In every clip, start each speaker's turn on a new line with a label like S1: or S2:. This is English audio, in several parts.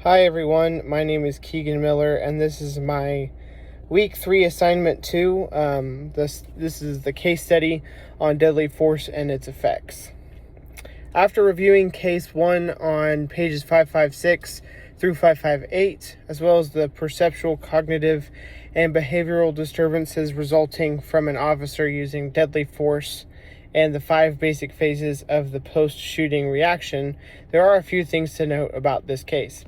S1: Hi everyone, my name is Keegan Miller, and this is my week 3 assignment 2. This is the case study on deadly force and its effects. After reviewing case 1 on pages 556 through 558, as well as the perceptual, cognitive, and behavioral disturbances resulting from an officer using deadly force and the 5 basic phases of the post-shooting reaction, there are a few things to note about this case.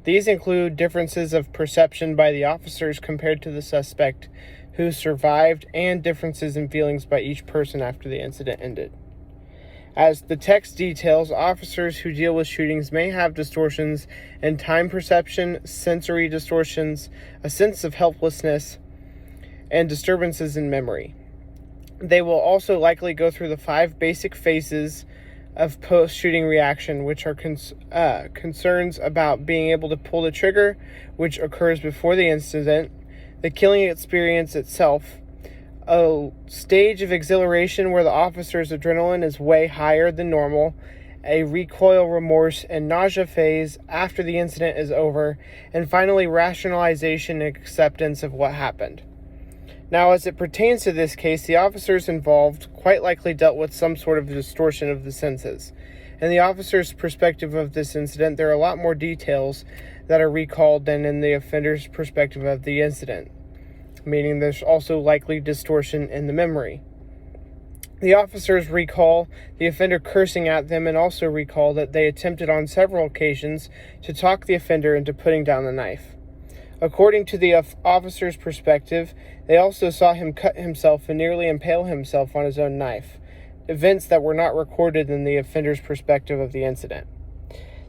S1: These include differences of perception by the officers compared to the suspect who survived, and differences in feelings by each person after the incident ended. As the text details, officers who deal with shootings may have distortions in time perception, sensory distortions, a sense of helplessness, and disturbances in memory. They will also likely go through the 5 basic phases of post-shooting reaction, which are concerns about being able to pull the trigger, which occurs before the incident, the killing experience itself, a stage of exhilaration where the officer's adrenaline is way higher than normal, a recoil, remorse, and nausea phase after the incident is over, and finally rationalization and acceptance of what happened. Now, as it pertains to this case, the officers involved quite likely dealt with some sort of distortion of the senses. In the officer's perspective of this incident, there are a lot more details that are recalled than in the offender's perspective of the incident, meaning there's also likely distortion in the memory. The officers recall the offender cursing at them, and also recall that they attempted on several occasions to talk the offender into putting down the knife. According to the officer's perspective, they also saw him cut himself and nearly impale himself on his own knife, events that were not recorded in the offender's perspective of the incident.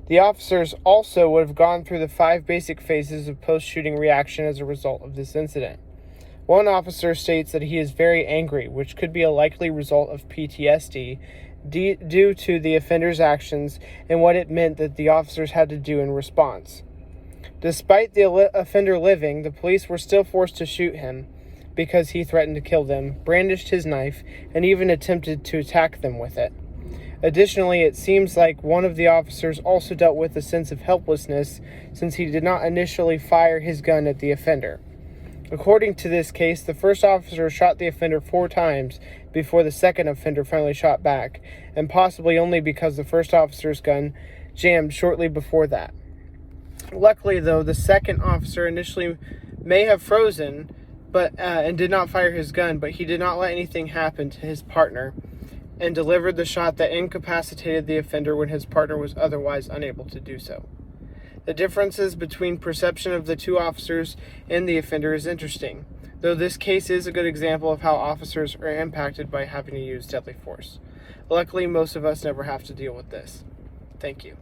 S1: The officers also would have gone through the 5 basic phases of post-shooting reaction as a result of this incident. One officer states that he is very angry, which could be a likely result of PTSD due to the offender's actions and what it meant that the officers had to do in response. Despite the offender living, the police were still forced to shoot him because he threatened to kill them, brandished his knife, and even attempted to attack them with it. Additionally, it seems like one of the officers also dealt with a sense of helplessness since he did not initially fire his gun at the offender. According to this case, the first officer shot the offender 4 times before the second offender finally shot back, and possibly only because the first officer's gun jammed shortly before that. Luckily, though, the second officer initially may have frozen and did not fire his gun, but he did not let anything happen to his partner and delivered the shot that incapacitated the offender when his partner was otherwise unable to do so. The differences between perception of the 2 officers and the offender is interesting, though this case is a good example of how officers are impacted by having to use deadly force. Luckily, most of us never have to deal with this. Thank you.